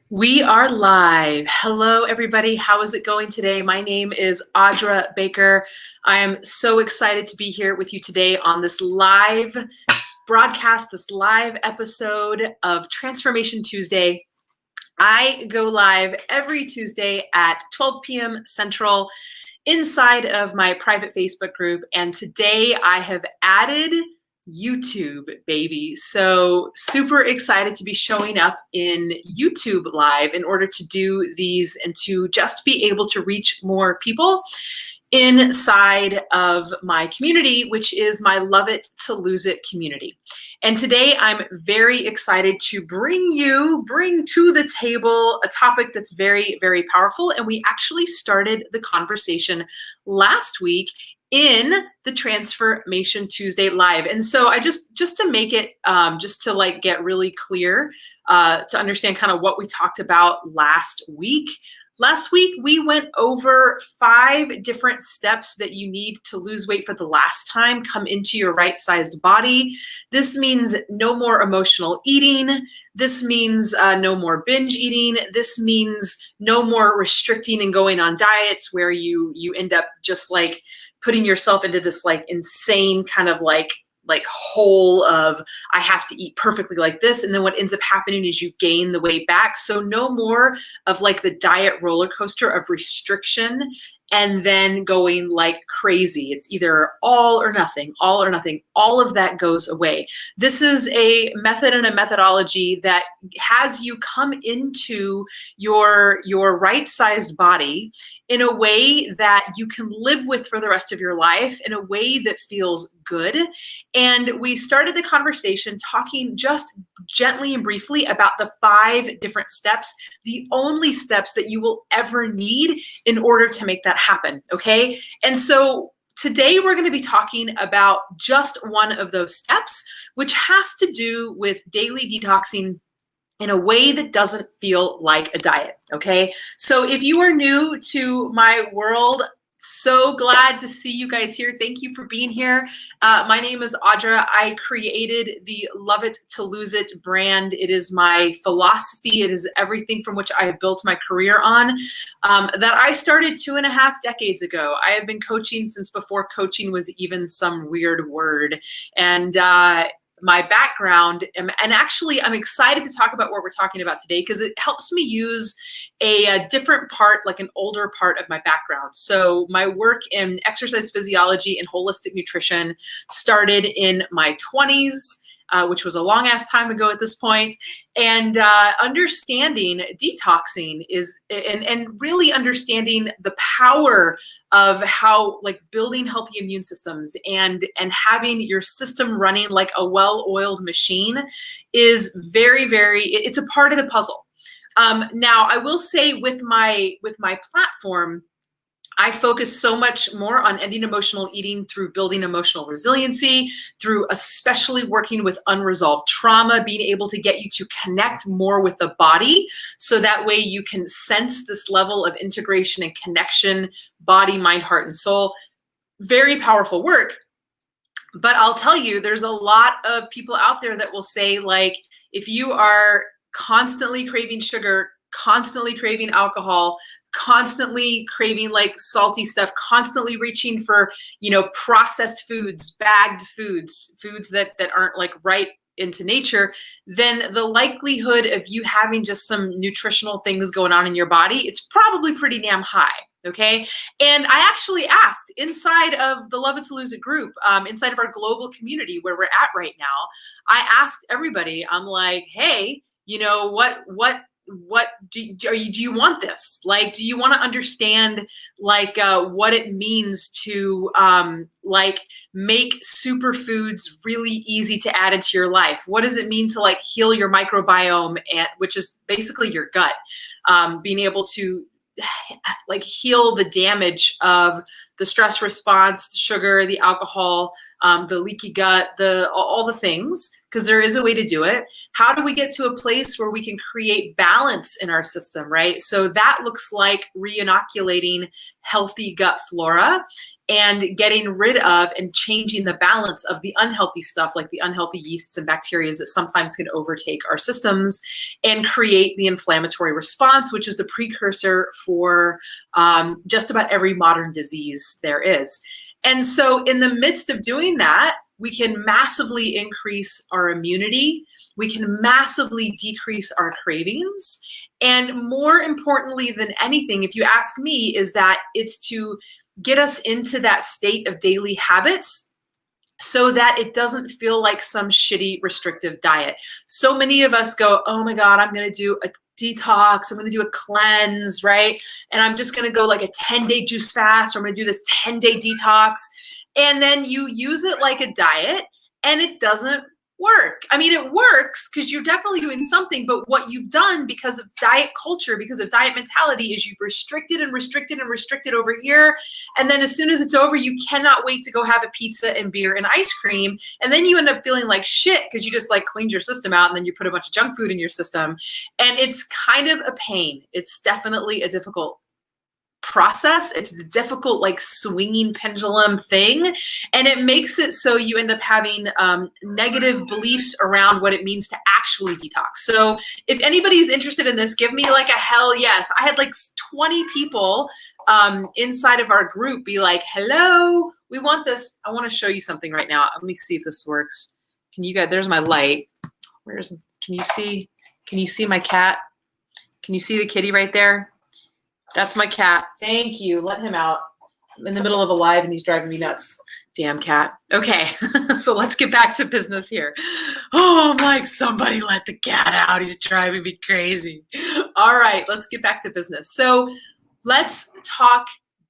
We are live. Hello, everybody. How is it going today? My name is Audra Baker. I am so excited to be here with you today on this live broadcast, this live episode of Transformation Tuesday. I go live every Tuesday at 12 p.m. Central inside of my private Facebook group. And today I have added YouTube, baby. So super excited to be showing up in YouTube live in order to do these and to just be able to reach more people inside of my community, which is my Love It to Lose It community. And today I'm very excited to bring to the table a topic that's very, very powerful. And we actually started the conversation last week in the Transformation Tuesday live. And so I just to make it, just to like get really clear, to understand kind of what we talked about last week. Last week, we went over 5 different steps that you need to lose weight for the last time, come into your right-sized body. This means no more emotional eating. This means no more binge eating. This means no more restricting and going on diets where you end up just like putting yourself into this like insane kind of like hole of I have to eat perfectly like this. And then what ends up happening is you gain the weight back. So no more of like the diet roller coaster of restriction and then going like crazy. It's either all or nothing, all or nothing. All of that goes away. This is a method and a methodology that has you come into your right-sized body in a way that you can live with for the rest of your life, in a way that feels good. And we started the conversation talking just gently and briefly about the 5 different steps, the only steps that you will ever need in order to make that happen, okay? And so today we're going to be talking about just one of those steps, which has to do with daily detoxing in a way that doesn't feel like a diet, okay? So if you are new to my world, so glad to see you guys here. Thank you for being here. My name is Audra. I created the Love It to Lose It brand. It is my philosophy. It is everything from which I have built my career on, that I started 2.5 decades ago. I have been coaching since before coaching was even some weird word. And my background, and actually I'm excited to talk about what we're talking about today because it helps me use a different part, like an older part of my background. So my work in exercise physiology and holistic nutrition started in my 20s, which was a long ass time ago at this point. And understanding detoxing is, and really understanding the power of how like building healthy immune systems and having your system running like a well-oiled machine is very, very, it's a part of the puzzle. Now I will say with my platform, I focus so much more on ending emotional eating through building emotional resiliency, through especially working with unresolved trauma, being able to get you to connect more with the body. So that way you can sense this level of integration and connection, body, mind, heart, and soul. Very powerful work. But I'll tell you, there's a lot of people out there that will say, like, if you are constantly craving sugar, constantly craving alcohol, constantly craving like salty stuff, constantly reaching for, you know, processed foods, bagged foods, foods that aren't like right into nature, then the likelihood of you having just some nutritional things going on in your body, it's probably pretty damn high. Okay. And I actually asked inside of the Love It to Lose It group, inside of our global community where we're at right now, I asked everybody, I'm like, hey, you know, what do you want this? Like, do you want to understand like what it means to like make superfoods really easy to add into your life? What does it mean to like heal your microbiome, and which is basically your gut, being able to like heal the damage of the stress response, the sugar, the alcohol, the leaky gut, all the things. because there is a way to do it. How do we get to a place where we can create balance in our system, right? So that looks like re-inoculating healthy gut flora and getting rid of and changing the balance of the unhealthy stuff, like the unhealthy yeasts and bacteria that sometimes can overtake our systems and create the inflammatory response, which is the precursor for just about every modern disease there is. And so in the midst of doing that, we can massively increase our immunity. We can massively decrease our cravings. And more importantly than anything, if you ask me, is that it's to get us into that state of daily habits so that it doesn't feel like some shitty restrictive diet. So many of us go, oh my God, I'm going to do a detox. I'm going to do a cleanse, right? And I'm just going to go like a 10-day juice fast, or I'm going to do this 10-day detox. And then you use it like a diet and it doesn't work. I mean, it works because you're definitely doing something, but what you've done because of diet culture, because of diet mentality, is you've restricted and restricted and restricted over here. And then as soon as it's over, you cannot wait to go have a pizza and beer and ice cream. And then you end up feeling like shit because you just like cleaned your system out and then you put a bunch of junk food in your system. And it's kind of a pain. It's definitely a difficult process. It's a difficult, like swinging pendulum thing. And it makes it so you end up having negative beliefs around what it means to actually detox. So if anybody's interested in this, give me like a hell yes. I had like 20 people inside of our group be like, hello, we want this. I want to show you something right now. Let me see if this works. Can you guys, there's my light. Can you see my cat? Can you see the kitty right there? That's my cat. Thank you. Let him out. I'm in the middle of a live and he's driving me nuts. Damn cat. Okay, so let's get back to business here. Oh, I'm like, somebody let the cat out. He's driving me crazy. All right, let's get back to business. So let's talk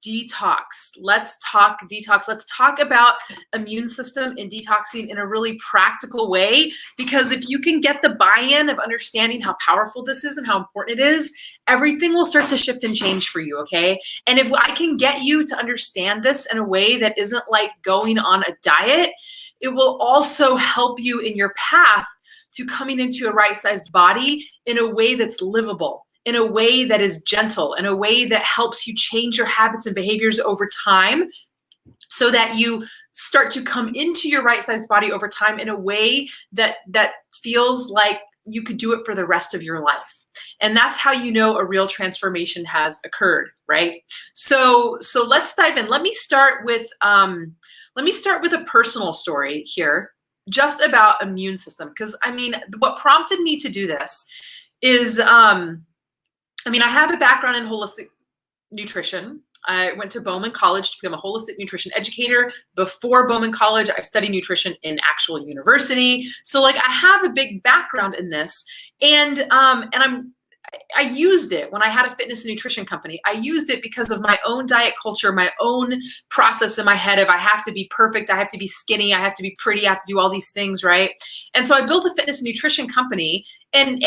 detox. Let's talk detox. Let's talk about immune system and detoxing in a really practical way, because if you can get the buy-in of understanding how powerful this is and how important it is, everything will start to shift and change for you, okay? And if I can get you to understand this in a way that isn't like going on a diet, it will also help you in your path to coming into a right-sized body in a way that's livable, in a way that is gentle, in a way that helps you change your habits and behaviors over time, so that you start to come into your right-sized body over time in a way that feels like you could do it for the rest of your life. And that's how you know a real transformation has occurred, right? So let's dive in. Let me start with a personal story here, just about immune system. Because I mean, what prompted me to do this is, I have a background in holistic nutrition. I went to Bowman College to become a holistic nutrition educator. Before Bowman College, I studied nutrition in actual university. So like I have a big background in this, and I used it when I had a fitness and nutrition company. I used it because of my own diet culture, my own process in my head of I have to be perfect, I have to be skinny, I have to be pretty, I have to do all these things, right? And so I built a fitness and nutrition company, and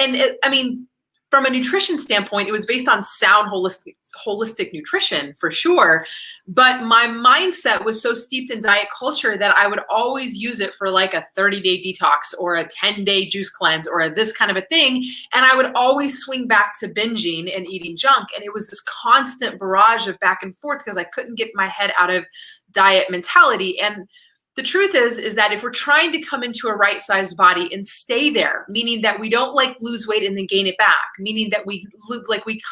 from a nutrition standpoint, it was based on sound holistic nutrition for sure. But my mindset was so steeped in diet culture that I would always use it for like a 30-day detox or a 10-day juice cleanse or this kind of a thing. And I would always swing back to binging and eating junk. And it was this constant barrage of back and forth because I couldn't get my head out of diet mentality. And the truth is that if we're trying to come into a right-sized body and stay there, meaning that we don't like lose weight and then gain it back, meaning that we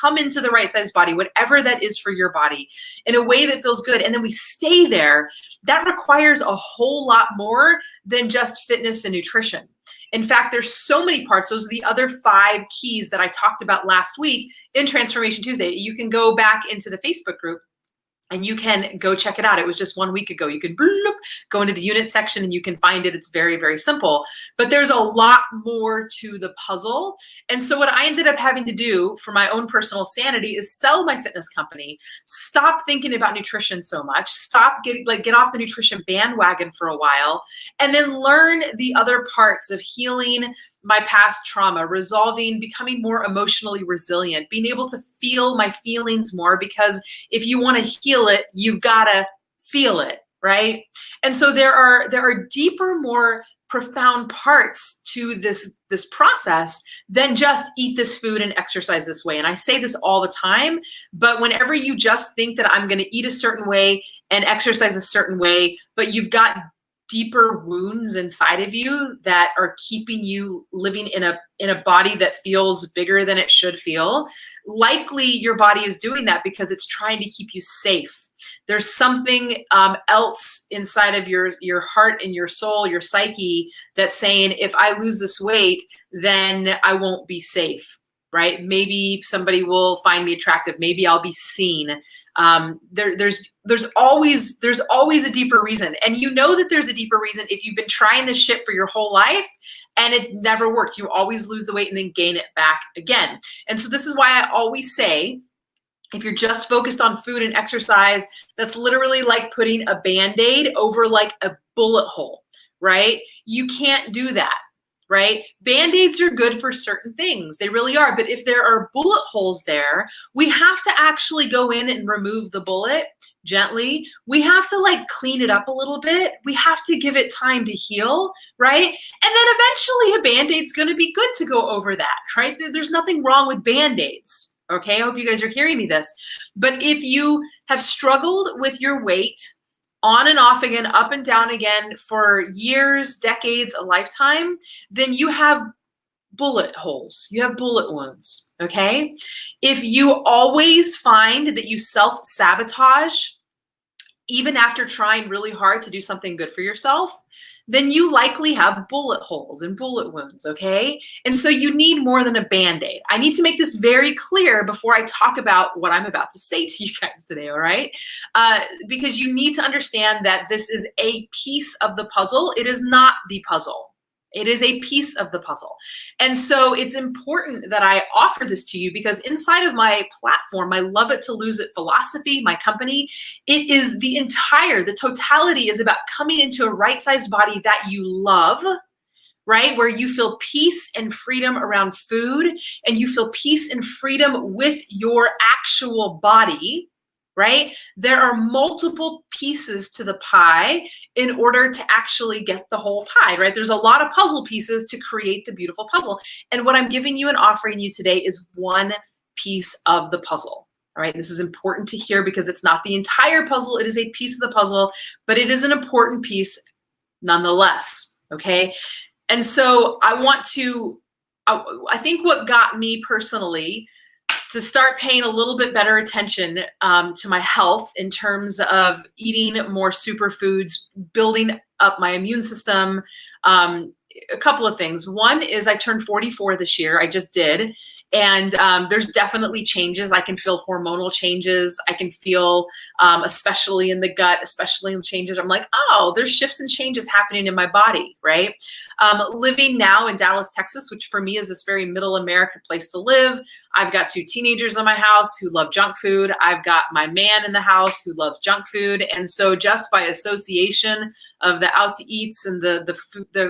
come into the right-sized body, whatever that is for your body, in a way that feels good, and then we stay there, that requires a whole lot more than just fitness and nutrition. In fact, there's so many parts. Those are the other 5 keys that I talked about last week in Transformation Tuesday. You can go back into the Facebook group and you can go check it out. It was just 1 week ago. You can go into the unit section and you can find it. It's very, very simple. But there's a lot more to the puzzle. And so what I ended up having to do for my own personal sanity is sell my fitness company, stop thinking about nutrition so much, get off the nutrition bandwagon for a while, and then learn the other parts of healing my past trauma, resolving, becoming more emotionally resilient, being able to feel my feelings more, because if you want to heal it, you've got to feel it, right? And so there are deeper, more profound parts to this process than just eat this food and exercise this way. And I say this all the time, but whenever you just think that I'm going to eat a certain way and exercise a certain way, but you've got deeper wounds inside of you that are keeping you living in a body that feels bigger than it should feel, likely your body is doing that because it's trying to keep you safe. There's something else inside of your heart and your soul, your psyche, that's saying, if I lose this weight, then I won't be safe, right? Maybe somebody will find me attractive. Maybe I'll be seen. There's always a deeper reason. And you know that there's a deeper reason if you've been trying this shit for your whole life and it never worked. You always lose the weight and then gain it back again. And so this is why I always say, if you're just focused on food and exercise, that's literally like putting a Band-Aid over like a bullet hole, right? You can't do that, right? Band-Aids are good for certain things. They really are. But if there are bullet holes there, we have to actually go in and remove the bullet gently. We have to like clean it up a little bit. We have to give it time to heal, right? And then eventually a Band-Aid's going to be good to go over that, right? There's nothing wrong with Band-Aids. Okay, I hope you guys are hearing me this. But if you have struggled with your weight on and off again, up and down again for years, decades, a lifetime, then you have bullet holes. You have bullet wounds, okay? If you always find that you self-sabotage, even after trying really hard to do something good for yourself, then you likely have bullet holes and bullet wounds, okay? And so you need more than a Band-Aid. I need to make this very clear before I talk about what I'm about to say to you guys today, all right? Because you need to understand that this is a piece of the puzzle. It is not the puzzle. It is a piece of the puzzle. And so it's important that I offer this to you because inside of my platform, my Love It to Lose It philosophy, my company, it is the totality is about coming into a right-sized body that you love, right? Where you feel peace and freedom around food and you feel peace and freedom with your actual body, right? There are multiple pieces to the pie in order to actually get the whole pie, right? There's a lot of puzzle pieces to create the beautiful puzzle. And what I'm giving you and offering you today is one piece of the puzzle, all right? This is important to hear because it's not the entire puzzle. It is a piece of the puzzle, but it is an important piece nonetheless, okay? And so I think what got me personally to start paying a little bit better attention to my health in terms of eating more superfoods, building up my immune system. A couple of things. One is I turned 44 this year. I just did. And there's definitely changes. I can feel hormonal changes. I can feel, especially in the gut, especially in changes. I'm like, oh, there's shifts and changes happening in my body, right? Living now in Dallas, Texas, which for me is this very middle America place to live. I've got 2 teenagers in my house who love junk food. I've got my man in the house who loves junk food. And so just by association of the out to eats and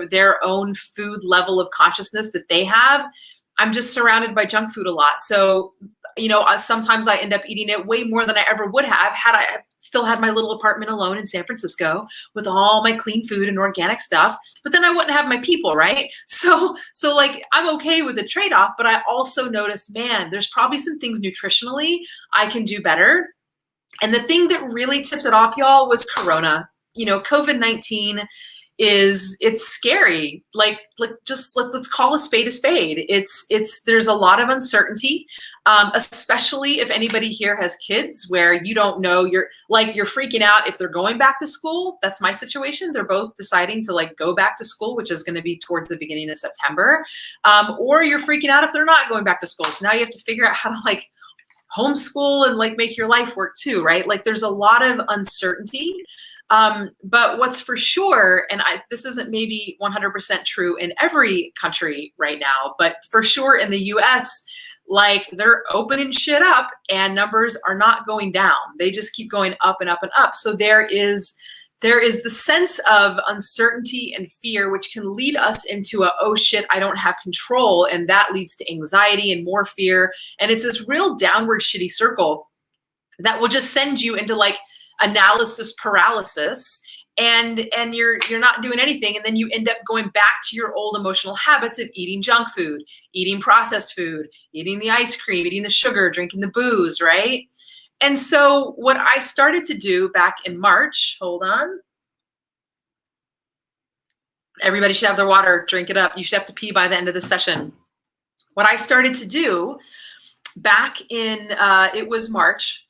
their own food level of consciousness that they have, I'm just surrounded by junk food a lot. So, you know, sometimes I end up eating it way more than I ever would have had I still had my little apartment alone in San Francisco with all my clean food and organic stuff, but then I wouldn't have my people, right? So like I'm okay with the trade-off, but I also noticed, man, there's probably some things nutritionally I can do better. And the thing that really tipped it off, y'all, was Corona. You know, COVID-19 it's scary. Like just let's call a spade a spade. There's a lot of uncertainty, especially if anybody here has kids where you don't know, you're freaking out if they're going back to school. That's my situation. They're both deciding to like go back to school, which is going to be towards the beginning of September. Or you're freaking out if they're not going back to school. So now you have to figure out how to like homeschool and like make your life work too, right? Like there's a lot of uncertainty. But what's for sure, and this isn't maybe 100% true in every country right now, but for sure in the US, like they're opening shit up and numbers are not going down. They just keep going up and up and up. So there is the sense of uncertainty and fear, which can lead us into oh shit, I don't have control. And that leads to anxiety and more fear. And it's this real downward shitty circle that will just send you into like analysis paralysis and you're not doing anything, and then you end up going back to your old emotional habits of eating junk food, eating processed food, eating the ice cream, eating the sugar, drinking the booze, right? And so what I started to do back in March, hold on. Everybody should have their water, drink it up. You should have to pee by the end of the session. What I started to do back in, it was March,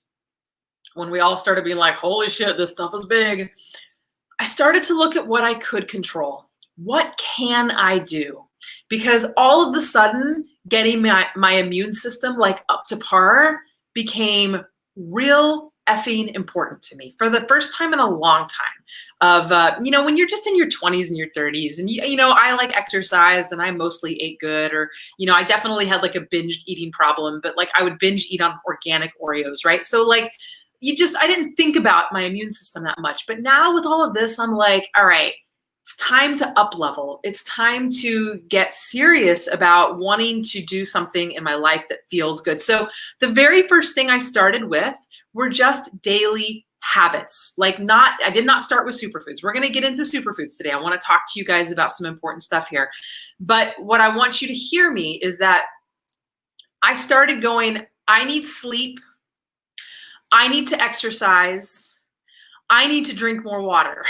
when we all started being like, holy shit, this stuff is big. I started to look at what I could control. What can I do? Because all of a sudden, getting my immune system like up to par became real effing important to me for the first time in a long time. Of, when you're just in your 20s and your 30s, and I like exercised and I mostly ate good, or, I definitely had like a binge eating problem, but like I would binge eat on organic Oreos, right? So like, I didn't think about my immune system that much. But now with all of this, I'm like, all right, it's time to up level. It's time to get serious about wanting to do something in my life that feels good. So the very first thing I started with were just daily habits. I did not start with superfoods. We're going to get into superfoods today. I want to talk to you guys about some important stuff here. But what I want you to hear me is that I started going, I need sleep. I need to exercise. I need to drink more water.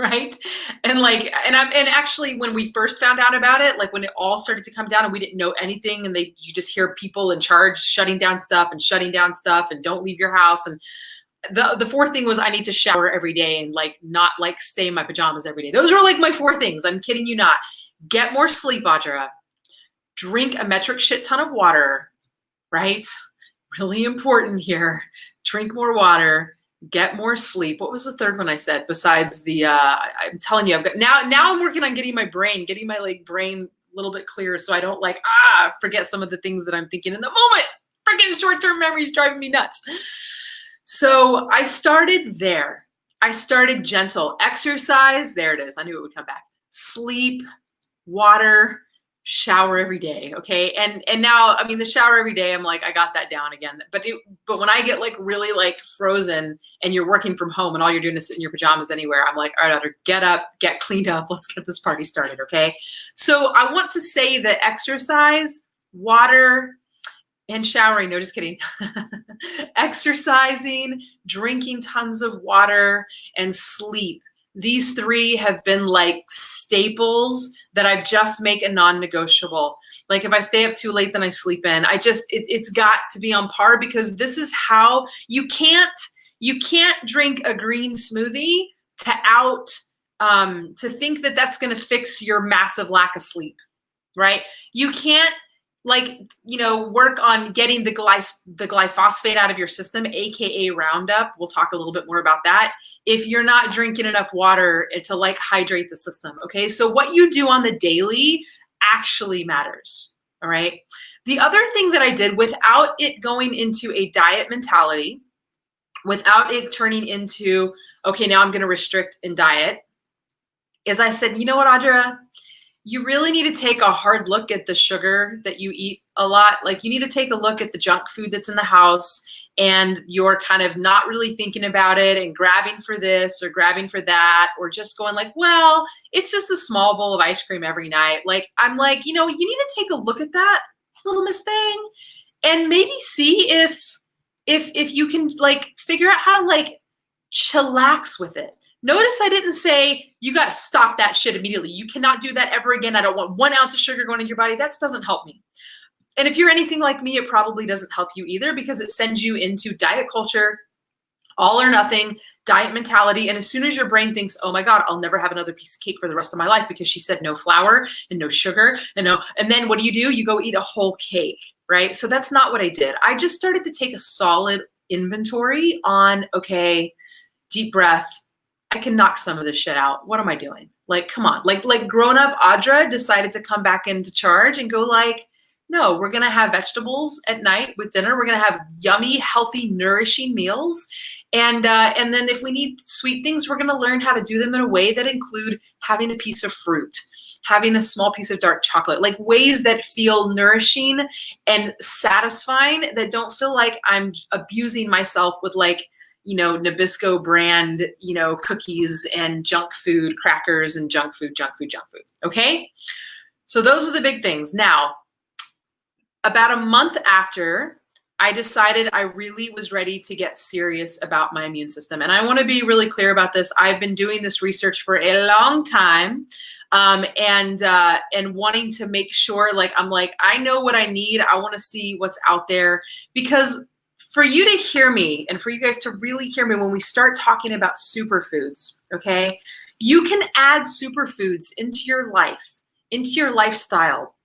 Right? And actually when we first found out about it, like when it all started to come down and we didn't know anything, and you just hear people in charge shutting down stuff and don't leave your house. And the fourth thing was I need to shower every day and not stay in my pajamas every day. Those are like my four things. I'm kidding you not. Get more sleep, Audra. Drink a metric shit ton of water, right? Really important here. Drink more water. Get more sleep. What was the third one I said besides the, I'm telling you, I've got, now I'm working on getting my brain a little bit clearer so I don't forget some of the things that I'm thinking in the moment. Freaking short-term memory is driving me nuts. So I started there. I started gentle. Exercise, there it is. I knew it would come back. Sleep, water, shower every day. Okay. And now, the shower every day, I'm like, I got that down again. But when I get really frozen and you're working from home and all you're doing is sit in your pajamas anywhere, I'm like, all right, Audra, get up, get cleaned up. Let's get this party started. Okay. So I want to say that exercise, water, and showering, no, just kidding. Exercising, drinking tons of water, and sleep. These three have been like staples that I've just make a non-negotiable. Like if I stay up too late, then I sleep in. It's got to be on par, because this is how you can't drink a green smoothie to think that that's going to fix your massive lack of sleep, right? You can't work on getting the glyphosate out of your system, AKA Roundup. We'll talk a little bit more about that, if you're not drinking enough water to hydrate the system. Okay. So what you do on the daily actually matters. All right. The other thing that I did, without it going into a diet mentality, without it turning into, okay, now I'm going to restrict and diet, is I said, you know what, Audra? You really need to take a hard look at the sugar that you eat a lot. You need to take a look at the junk food that's in the house, and you're kind of not really thinking about it and grabbing for this or grabbing for that, or just going well, it's just a small bowl of ice cream every night. I'm like, you need to take a look at that, little miss thing, and maybe see if you can figure out how to chillax with it. Notice I didn't say you got to stop that shit immediately. You cannot do that ever again. I don't want 1 ounce of sugar going into your body. That doesn't help me. And if you're anything like me, it probably doesn't help you either, because it sends you into diet culture, all or nothing, diet mentality. And as soon as your brain thinks, oh my God, I'll never have another piece of cake for the rest of my life because she said no flour and no sugar and then what do? You go eat a whole cake, right? So that's not what I did. I just started to take a solid inventory on, okay, deep breath. I can knock some of this shit out. What am I doing? Come on. Grown up Audra decided to come back into charge and go no, we're going to have vegetables at night with dinner. We're going to have yummy, healthy, nourishing meals. And then if we need sweet things, we're going to learn how to do them in a way that include having a piece of fruit, having a small piece of dark chocolate, ways that feel nourishing and satisfying, that don't feel like I'm abusing myself with Nabisco brand, cookies and junk food, crackers and junk food. Okay. So those are the big things. Now, about a month after, I decided I really was ready to get serious about my immune system. And I want to be really clear about this. I've been doing this research for a long time, and wanting to make sure, I know what I need. I want to see what's out there, because for you to hear me and for you guys to really hear me when we start talking about superfoods, okay, you can add superfoods into your life, into your lifestyle,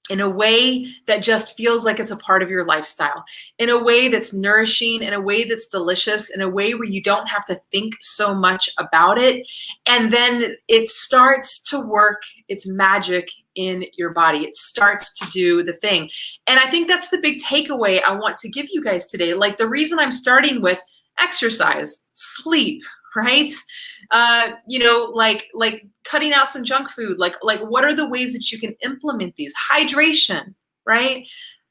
in a way that just feels like it's a part of your lifestyle, in a way that's nourishing, in a way that's delicious, in a way where you don't have to think so much about it. And then it starts to work its magic in your body. It starts to do the thing. And I think that's the big takeaway I want to give you guys today. Like, the reason I'm starting with exercise, sleep, right? Like cutting out some junk food, like what are the ways that you can implement these? Hydration, right?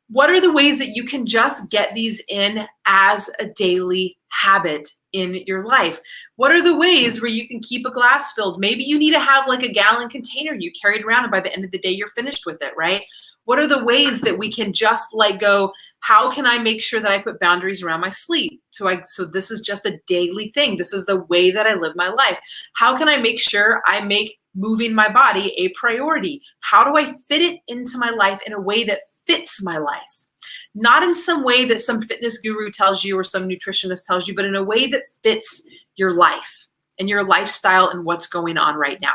What are the ways that you can just get these in as a daily habit in your life? What are the ways where you can keep a glass filled? Maybe you need to have like a gallon container you carry it around, and by the end of the day, you're finished with it, right? What are the ways that we can just go, how can I make sure that I put boundaries around my sleep? So this is just a daily thing. This is the way that I live my life. How can I make sure I make moving my body a priority? How do I fit it into my life in a way that fits my life? Not in some way that some fitness guru tells you or some nutritionist tells you, but in a way that fits your life and your lifestyle and what's going on right now.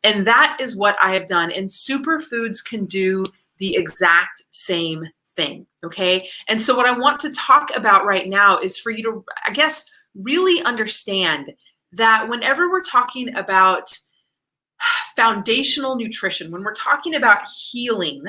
And that is what I have done. And superfoods can do the exact same thing, okay? And so what I want to talk about right now is for you to, I guess, really understand that whenever we're talking about foundational nutrition, when we're talking about healing,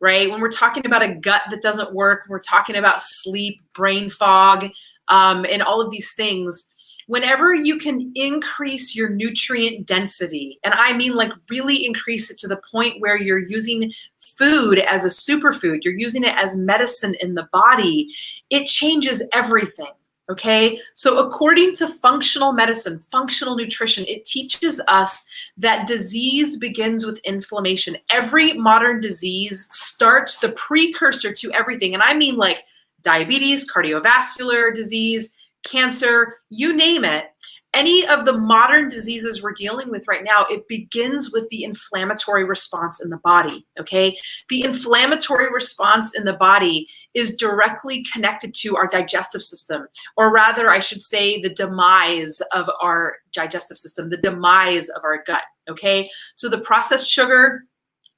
right? When we're talking about a gut that doesn't work, when we're talking about sleep, brain fog, and all of these things, whenever you can increase your nutrient density, and I mean like really increase it to the point where you're using food as a superfood, you're using it as medicine in the body, it changes everything. Okay, so according to functional medicine, functional nutrition, it teaches us that disease begins with inflammation. Every modern disease starts the precursor to everything. And I mean like diabetes, cardiovascular disease, cancer, you name it. Any of the modern diseases we're dealing with right now, it begins with the inflammatory response in the body, okay? The inflammatory response in the body is directly connected to our digestive system, or rather, I should say, the demise of our digestive system, the demise of our gut, okay? So the processed sugar,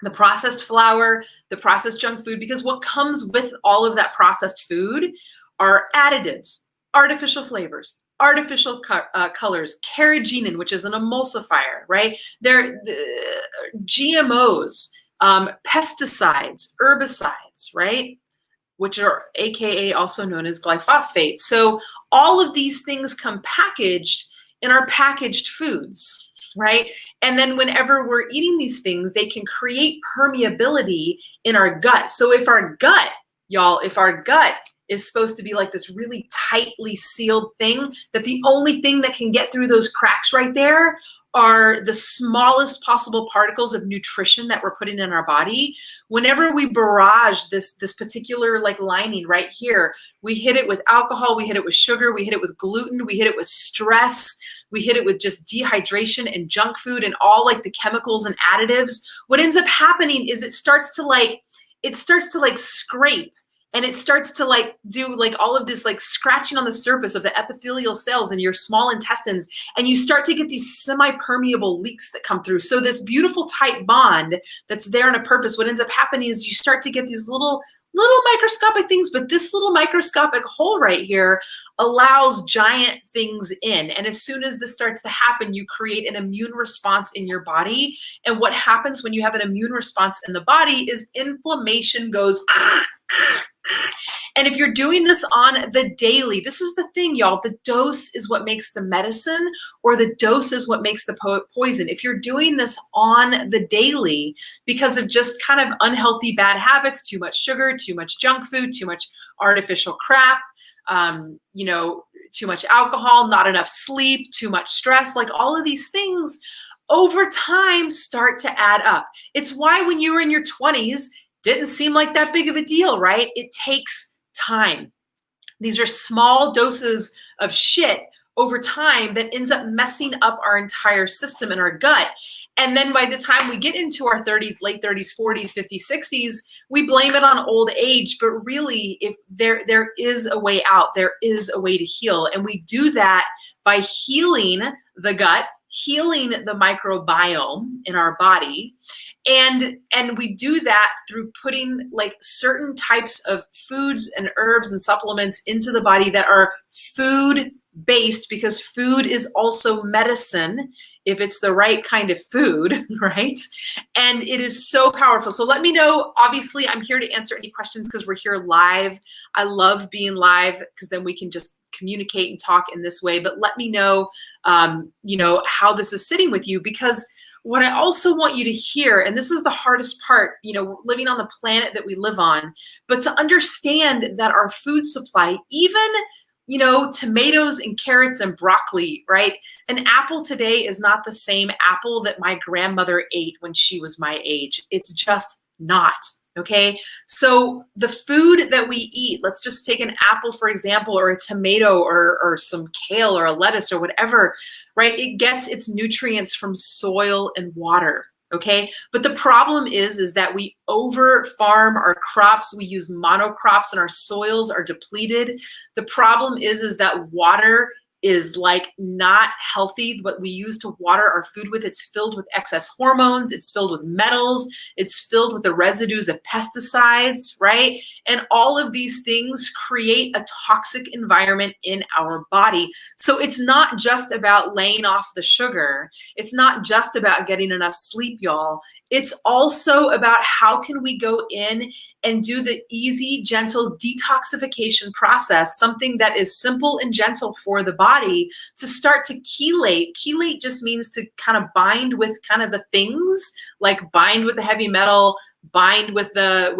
the processed flour, the processed junk food, because what comes with all of that processed food are additives, artificial flavors, artificial colors, carrageenan, which is an emulsifier, right? They're GMOs, pesticides, herbicides, right? Which are AKA also known as glyphosate. So all of these things come packaged in our packaged foods, right? And then whenever we're eating these things, they can create permeability in our gut. So if our gut, y'all, if our gut is supposed to be like this really tightly sealed thing, that the only thing that can get through those cracks right there are the smallest possible particles of nutrition that we're putting in our body. Whenever we barrage this particular like lining right here, we hit it with alcohol, we hit it with sugar, we hit it with gluten, we hit it with stress, we hit it with just dehydration and junk food and all like the chemicals and additives. What ends up happening is it starts to scrape. And it starts to like do like all of this like scratching on the surface of the epithelial cells in your small intestines. And you start to get these semi-permeable leaks that come through. So this beautiful tight bond that's there on a purpose, what ends up happening is you start to get these little microscopic things, but this little microscopic hole right here allows giant things in. And as soon as this starts to happen, you create an immune response in your body. And what happens when you have an immune response in the body is inflammation goes and if you're doing this on the daily, this is the thing, y'all, the dose is what makes the medicine, or the dose is what makes the poison. If you're doing this on the daily because of just kind of unhealthy bad habits, too much sugar, too much junk food, too much artificial crap, too much alcohol, not enough sleep, too much stress, like all of these things over time start to add up. It's why when you were in your 20s, didn't seem like that big of a deal, right? It takes time. These are small doses of shit over time that ends up messing up our entire system and our gut. And then by the time we get into our 30s, late 30s, 40s, 50s, 60s, we blame it on old age. But really, if there is a way out, there is a way to heal. And we do that by healing the gut, healing the microbiome in our body. And we do that through putting like certain types of foods and herbs and supplements into the body that are food based, because food is also medicine if it's the right kind of food, right? And it is so powerful. So let me know. Obviously, I'm here to answer any questions because we're here live. I love being live because then we can just communicate and talk in this way. But let me know, how this is sitting with you, because what I also want you to hear, and this is the hardest part, living on the planet that we live on, but to understand that our food supply, even tomatoes and carrots and broccoli, right? An apple today is not the same apple that my grandmother ate when she was my age. It's just not, okay? So the food that we eat, let's just take an apple, for example, or a tomato or some kale or a lettuce or whatever, right? It gets its nutrients from soil and water. Okay, but the problem is that we over farm our crops. We use monocrops and our soils are depleted. The problem is that water is like not healthy. What we use to water our food with, it's filled with excess hormones, it's filled with metals, it's filled with the residues of pesticides, right? And all of these things create a toxic environment in our body. So it's not just about laying off the sugar. It's not just about getting enough sleep, y'all. It's also about how can we go in and do the easy, gentle detoxification process, something that is simple and gentle for the body, to start to chelate. Chelate just means to kind of bind with kind of the things, like bind with the heavy metal, bind with the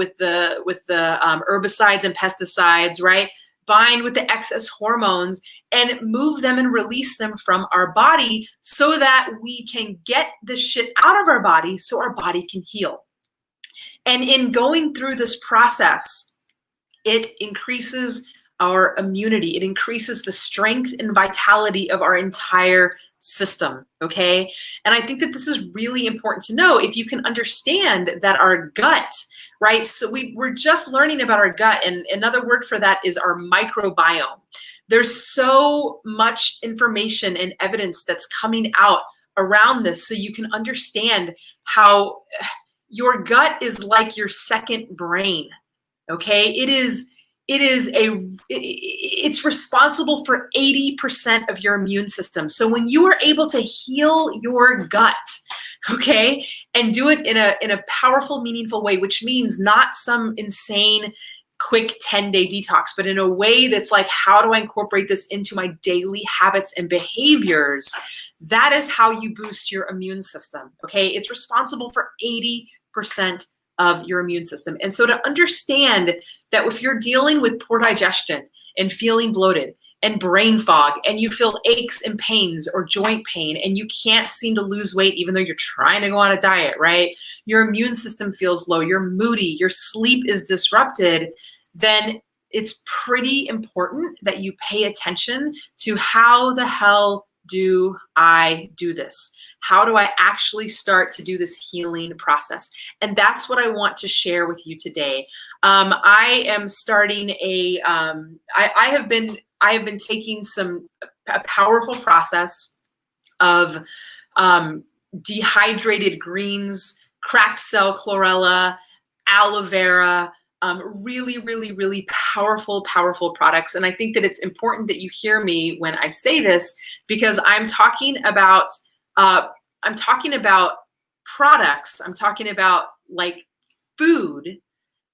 herbicides and pesticides, right? Bind with the excess hormones and move them and release them from our body so that we can get the shit out of our body so our body can heal. And in going through this process, it increases our immunity. It increases the strength and vitality of our entire system, okay? And I think that this is really important to know. If you can understand that our gut, right? So we're just learning about our gut, and another word for that is our microbiome. There's so much information and evidence that's coming out around this, so you can understand how your gut is like your second brain, okay? It's responsible for 80% of your immune system. So when you are able to heal your gut, okay, and do it in a powerful, meaningful way, which means not some insane quick 10-day detox, but in a way that's like, how do I incorporate this into my daily habits and behaviors? That is how you boost your immune system, okay? It's responsible for 80% of your immune system. And so to understand that if you're dealing with poor digestion and feeling bloated and brain fog, and you feel aches and pains or joint pain, and you can't seem to lose weight even though you're trying to go on a diet, right? Your immune system feels low, you're moody, your sleep is disrupted, then it's pretty important that you pay attention to how the hell do I do this? How do I actually start to do this healing process? And that's what I want to share with you today. I am starting I have been taking a powerful process of dehydrated greens, cracked cell chlorella, aloe vera, really, really, really powerful products. And I think that it's important that you hear me when I say this, because I'm talking about products. I'm talking about like food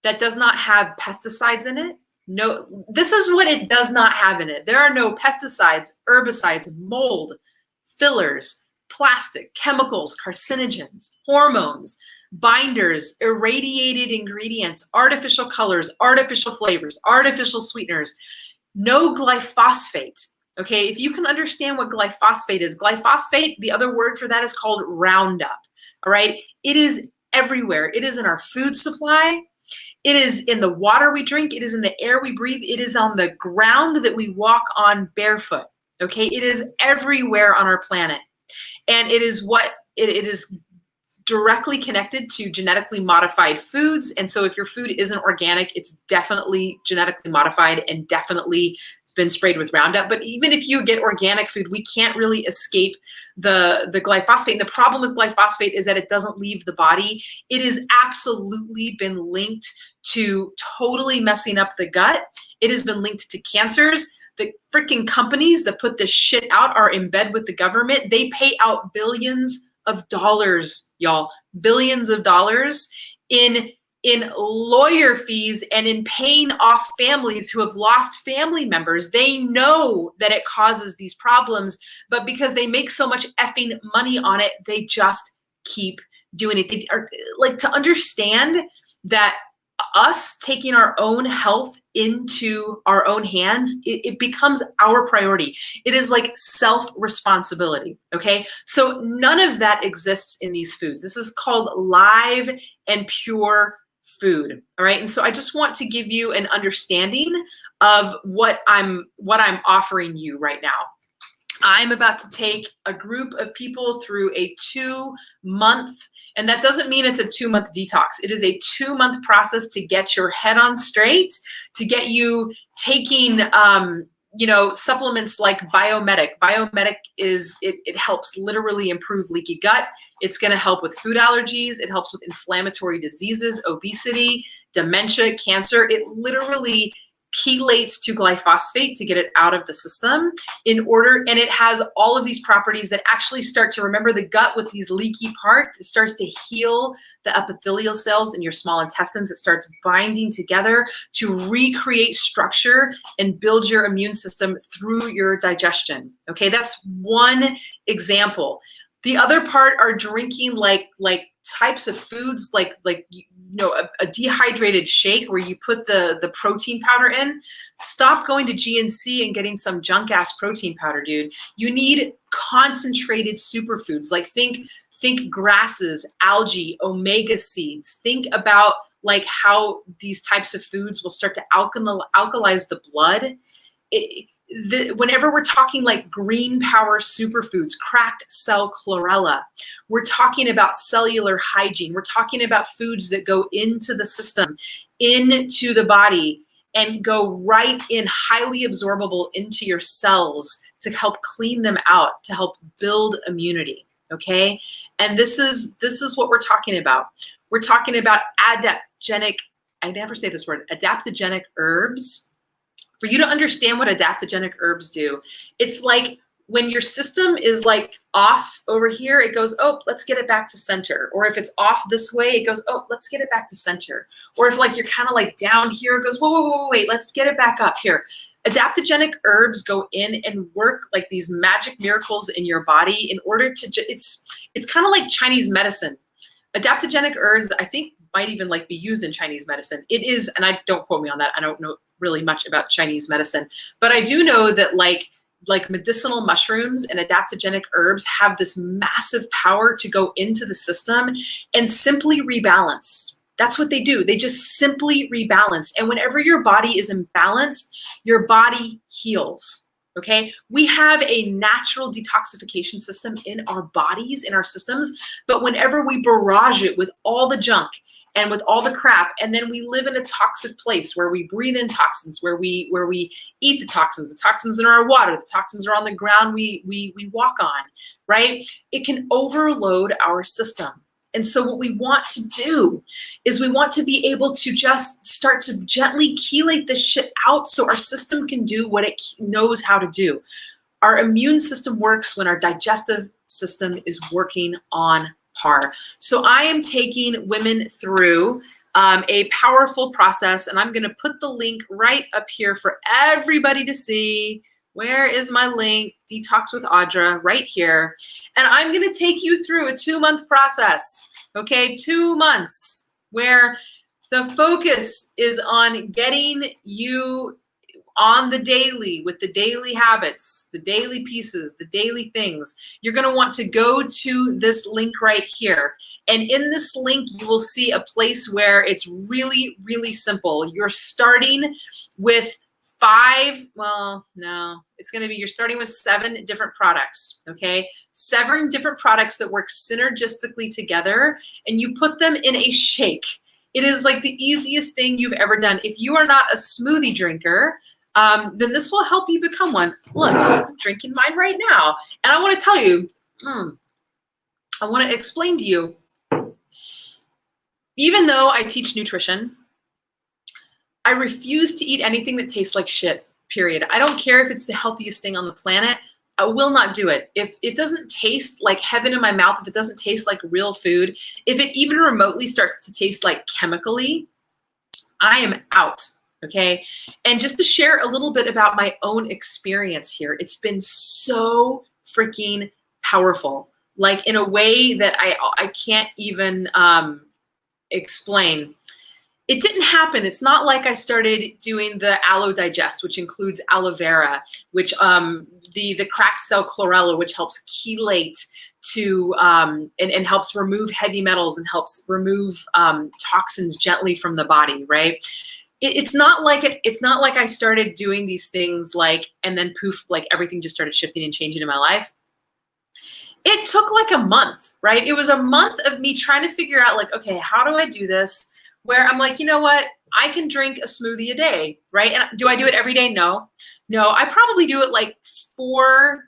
that does not have pesticides in it. No, this is what it does not have in it. There are no pesticides, herbicides, mold, fillers, plastic, chemicals, carcinogens, hormones, binders, irradiated ingredients, artificial colors, artificial flavors, artificial sweeteners, no glyphosate, Okay, if you can understand what glyphosate is, glyphosate, the other word for that is called Roundup. All right, it is everywhere. It is in our food supply. It is in the water we drink. It is in the air we breathe. It is on the ground that we walk on barefoot. Okay, it is everywhere on our planet. And it is what it is directly connected to genetically modified foods. And so if your food isn't organic, it's definitely genetically modified and definitely it's been sprayed with Roundup. But even if you get organic food, we can't really escape the glyphosate. And the problem with glyphosate is that it doesn't leave the body. It has absolutely been linked to totally messing up the gut. It has been linked to cancers. The freaking companies that put this shit out are in bed with the government. They pay out billions of dollars, y'all, billions of dollars in lawyer fees and in paying off families who have lost family members. They know that it causes these problems, but because they make so much effing money on it, they just keep doing it. They are like, to understand that us taking our own health into our own hands, it becomes our priority. It is like self-responsibility, okay? So none of that exists in these foods. This is called live and pure food, all right? And so I just want to give you an understanding of what I'm offering you right now. I'm about to take a group of people through a 2-month, and that doesn't mean it's a 2-month detox. It is a 2-month process to get your head on straight, to get you taking, supplements like Biomedic. Biomedic it helps literally improve leaky gut. It's going to help with food allergies. It helps with inflammatory diseases, obesity, dementia, cancer. It literally chelates to glyphosate to get it out of the system and it has all of these properties that actually start to, remember the gut with these leaky parts, it starts to heal the epithelial cells in your small intestines. It starts binding together to recreate structure and build your immune system through your digestion. Okay, that's one example. The other part are drinking like types of foods like a dehydrated shake where you put the protein powder in. Stop going to GNC and getting some junk ass protein powder, dude. You need concentrated superfoods. Like think grasses, algae, omega seeds. Think about like how these types of foods will start to alkalize the blood. Whenever we're talking like green power superfoods, cracked cell chlorella, we're talking about cellular hygiene. We're talking about foods that go into the system, into the body, and go right in, highly absorbable into your cells to help clean them out, to help build immunity. Okay, and this is what we're talking about. We're talking about adaptogenic. I never say this word. Adaptogenic herbs. For you to understand what adaptogenic herbs do, it's like when your system is like off over here, it goes, oh, let's get it back to center. Or if it's off this way, it goes, oh, let's get it back to center. Or if like you're kind of like down here, it goes, whoa, wait, let's get it back up here. Adaptogenic herbs go in and work like these magic miracles in your body in order to, it's kind of like Chinese medicine. Adaptogenic herbs, I think, might even like be used in Chinese medicine. It is, and I don't quote me on that. I don't know really much about Chinese medicine, but I do know that like medicinal mushrooms and adaptogenic herbs have this massive power to go into the system and simply rebalance. That's what they do. They just simply rebalance. And whenever your body is in balance, your body heals. Okay, we have a natural detoxification system in our bodies, in our systems, but whenever we barrage it with all the junk and with all the crap, and then we live in a toxic place where we breathe in toxins, where we eat the toxins in our water, the toxins are on the ground we walk on, right? It can overload our system. And so what we want to do is we want to be able to just start to gently chelate this shit out so our system can do what it knows how to do. Our immune system works when our digestive system is working on par. So I am taking women through a powerful process, and I'm going to put the link right up here for everybody to see. Where is my link? Detox with Audra, right here. And I'm going to take you through a 2-month process, okay? 2 months where the focus is on getting you on the daily with the daily habits, the daily pieces, the daily things, you're going to want to go to this link right here. And in this link, you will see a place where it's really, really simple. You're starting with you're starting with 7 different products, okay? 7 different products that work synergistically together, and you put them in a shake. It is like the easiest thing you've ever done. If you are not a smoothie drinker, then this will help you become one. Look, I'm drinking mine right now. And I want to tell you, I want to explain to you, even though I teach nutrition, I refuse to eat anything that tastes like shit, period. I don't care if it's the healthiest thing on the planet. I will not do it. If it doesn't taste like heaven in my mouth, if it doesn't taste like real food, if it even remotely starts to taste like chemically, I am out, okay? And just to share a little bit about my own experience here, it's been so freaking powerful, like in a way that I can't even explain. It didn't happen. It's not like I started doing the Aloe Digest, which includes aloe vera, which the cracked cell chlorella, which helps chelate to and helps remove heavy metals and helps remove toxins gently from the body, right? It's not like I started doing these things like, and then poof, like everything just started shifting and changing in my life. It took like a month, right? It was a month of me trying to figure out like, okay, how do I do this? Where I'm like, you know what? I can drink a smoothie a day, right? And do I do it every day? No. I probably do it like four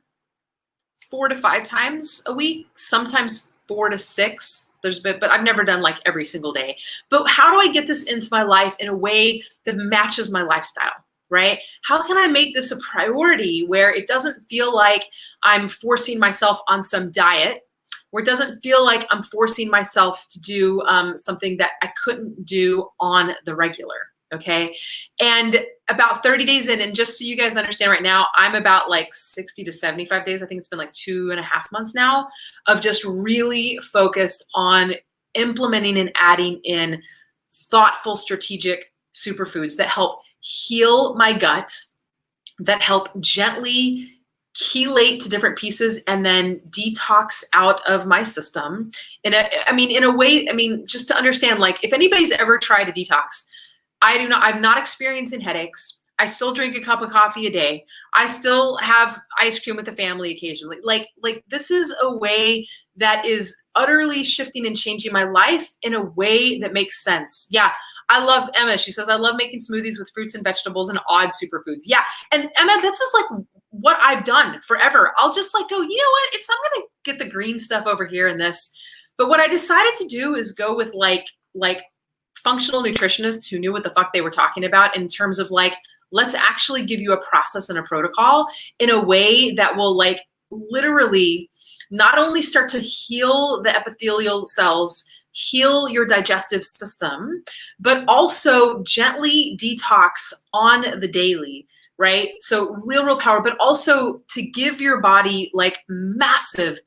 to 5 times a week, sometimes 4 to 6. But I've never done like every single day. But how do I get this into my life in a way that matches my lifestyle, right? How can I make this a priority where it doesn't feel like I'm forcing myself on some diet, where it doesn't feel like I'm forcing myself to do something that I couldn't do on the regular, okay? And about 30 days in, and just so you guys understand right now, I'm about like 60 to 75 days. I think it's been like 2.5 months now of just really focused on implementing and adding in thoughtful, strategic superfoods that help heal my gut, that help gently chelate to different pieces and then detox out of my system. In a way, just to understand, like if anybody's ever tried a detox, I'm not experiencing headaches. I still drink a cup of coffee a day. I still have ice cream with the family occasionally. Like this is a way that is utterly shifting and changing my life in a way that makes sense. Yeah. I love Emma. She says, I love making smoothies with fruits and vegetables and odd superfoods. Yeah. And Emma, that's just like what I've done forever. I'll just like go, you know what? I'm going to get the green stuff over here in this. But what I decided to do is go with like functional nutritionists who knew what the fuck they were talking about in terms of like, let's actually give you a process and a protocol in a way that will like literally not only start to heal the epithelial cells, heal your digestive system, but also gently detox on the daily, right? So real power, but also to give your body like massive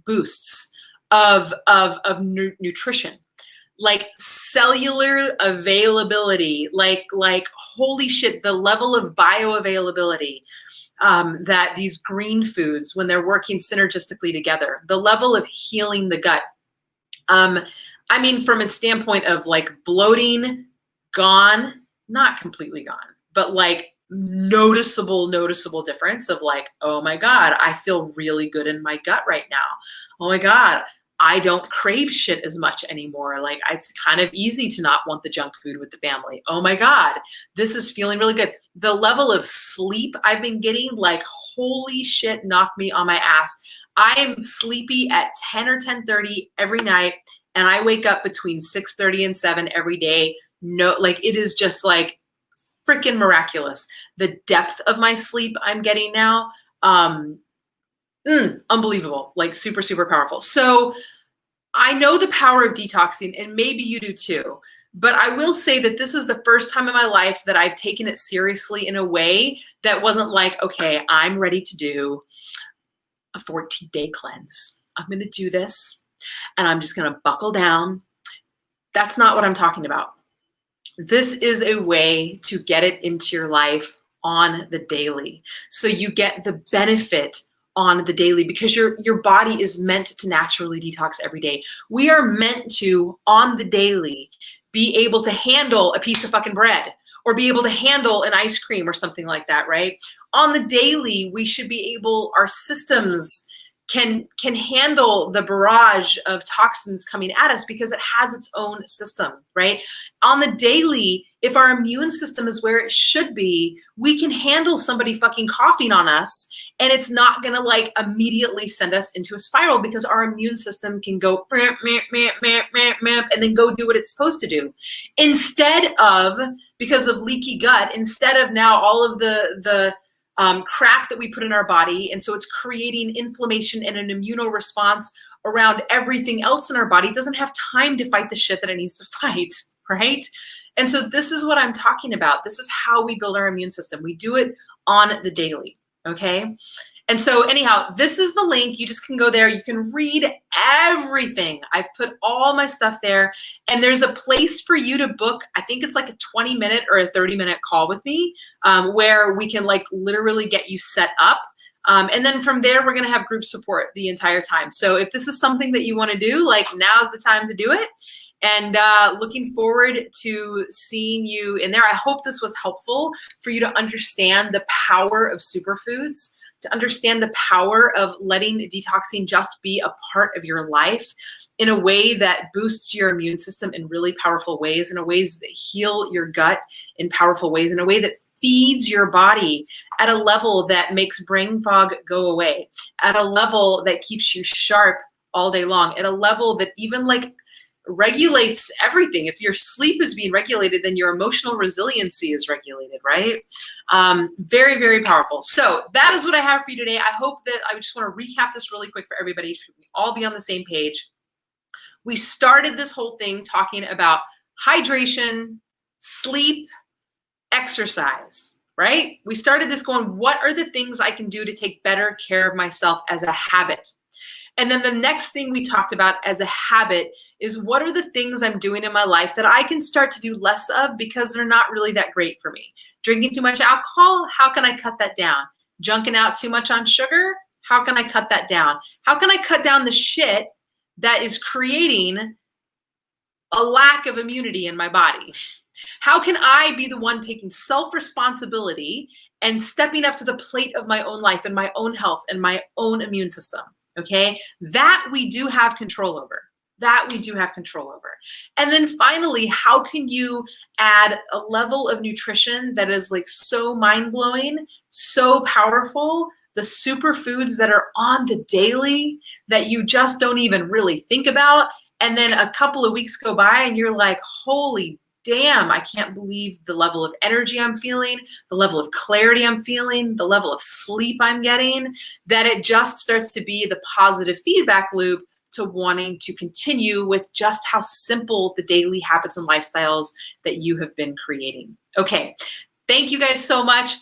boosts of nutrition, like cellular availability, like holy shit, the level of bioavailability that these green foods, when they're working synergistically together, the level of healing the gut. From a standpoint of like bloating, gone, not completely gone, but like noticeable difference of like, oh my God, I feel really good in my gut right now. Oh my God, I don't crave shit as much anymore. Like it's kind of easy to not want the junk food with the family. Oh my God, this is feeling really good. The level of sleep I've been getting, like holy shit, knocked me on my ass. I am sleepy at 10 or 10:30 every night, and I wake up between 6:30 and 7 every day. No, like it is just like freaking miraculous. The depth of my sleep I'm getting now, unbelievable, like super powerful. So I know the power of detoxing, and maybe you do too. But I will say that this is the first time in my life that I've taken it seriously in a way that wasn't like, okay, I'm ready to do a 14-day cleanse. I'm going to do this and I'm just going to buckle down. That's not what I'm talking about. This is a way to get it into your life on the daily. So you get the benefit on the daily because your body is meant to naturally detox every day. We are meant to, on the daily, be able to handle a piece of fucking bread or be able to handle an ice cream or something like that, right? On the daily, we should be able, our systems can handle the barrage of toxins coming at us because it has its own system, right? On the daily, if our immune system is where it should be, we can handle somebody fucking coughing on us and it's not gonna like immediately send us into a spiral because our immune system can go and then go do what it's supposed to do. Instead of, because of leaky gut, instead of now all of the crap that we put in our body. And so it's creating inflammation and an immuno response around everything else in our body. It doesn't have time to fight the shit that it needs to fight, right? And so this is what I'm talking about. This is how we build our immune system. We do it on the daily, okay? And so anyhow, this is the link. You just can go there. You can read everything. I've put all my stuff there. And there's a place for you to book, I think it's like a 20-minute or a 30-minute call with me where we can like literally get you set up. And then from there, we're going to have group support the entire time. So if this is something that you want to do, like now's the time to do it. And looking forward to seeing you in there. I hope this was helpful for you to understand the power of superfoods, to understand the power of letting detoxing just be a part of your life in a way that boosts your immune system in really powerful ways, in a ways that heal your gut in powerful ways, in a way that feeds your body at a level that makes brain fog go away, at a level that keeps you sharp all day long, at a level that even like regulates everything. If your sleep is being regulated, then your emotional resiliency is regulated, right? Very, very powerful. So that is what I have for you today. I hope that I just want to recap this really quick for everybody so we all be on the same page. We started this whole thing talking about hydration, sleep, exercise, right? We started this going, what are the things I can do to take better care of myself as a habit? And then the next thing we talked about as a habit is what are the things I'm doing in my life that I can start to do less of because they're not really that great for me. Drinking too much alcohol, how can I cut that down? Junking out too much on sugar, how can I cut that down? How can I cut down the shit that is creating a lack of immunity in my body? How can I be the one taking self-responsibility and stepping up to the plate of my own life and my own health and my own immune system? Okay, that we do have control over. That we do have control over. And then finally, how can you add a level of nutrition that is like so mind-blowing, so powerful, the superfoods that are on the daily that you just don't even really think about. And then a couple of weeks go by and you're like, holy damn, I can't believe the level of energy I'm feeling, the level of clarity I'm feeling, the level of sleep I'm getting, that it just starts to be the positive feedback loop to wanting to continue with just how simple the daily habits and lifestyles that you have been creating. Okay, thank you guys so much.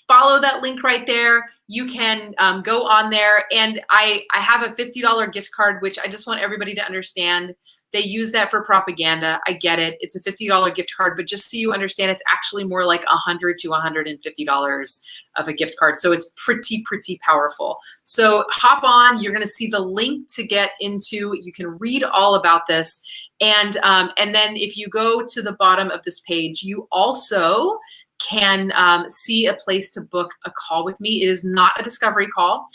Follow that link right there. You can go on there, and I have a $50 gift card, which I just want everybody to understand. They use that for propaganda. I get it. It's a $50 gift card, but just so you understand, it's actually more like $100 to $150 of a gift card. So it's pretty powerful. So hop on. You're going to see the link to get into. You can read all about this. And then if you go to the bottom of this page, you also can see a place to book a call with me. It is not a discovery call.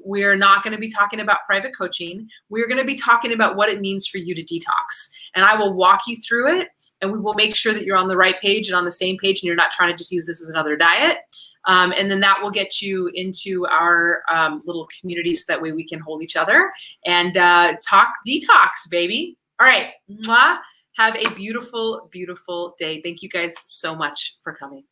We're not going to be talking about private coaching. We're going to be talking about what it means for you to detox. And I will walk you through it, and we will make sure that you're on the right page and on the same page, and you're not trying to just use this as another diet. And then that will get you into our little community so that way we can hold each other and talk detox, baby. All right. Mwah. Have a beautiful, beautiful day. Thank you guys so much for coming.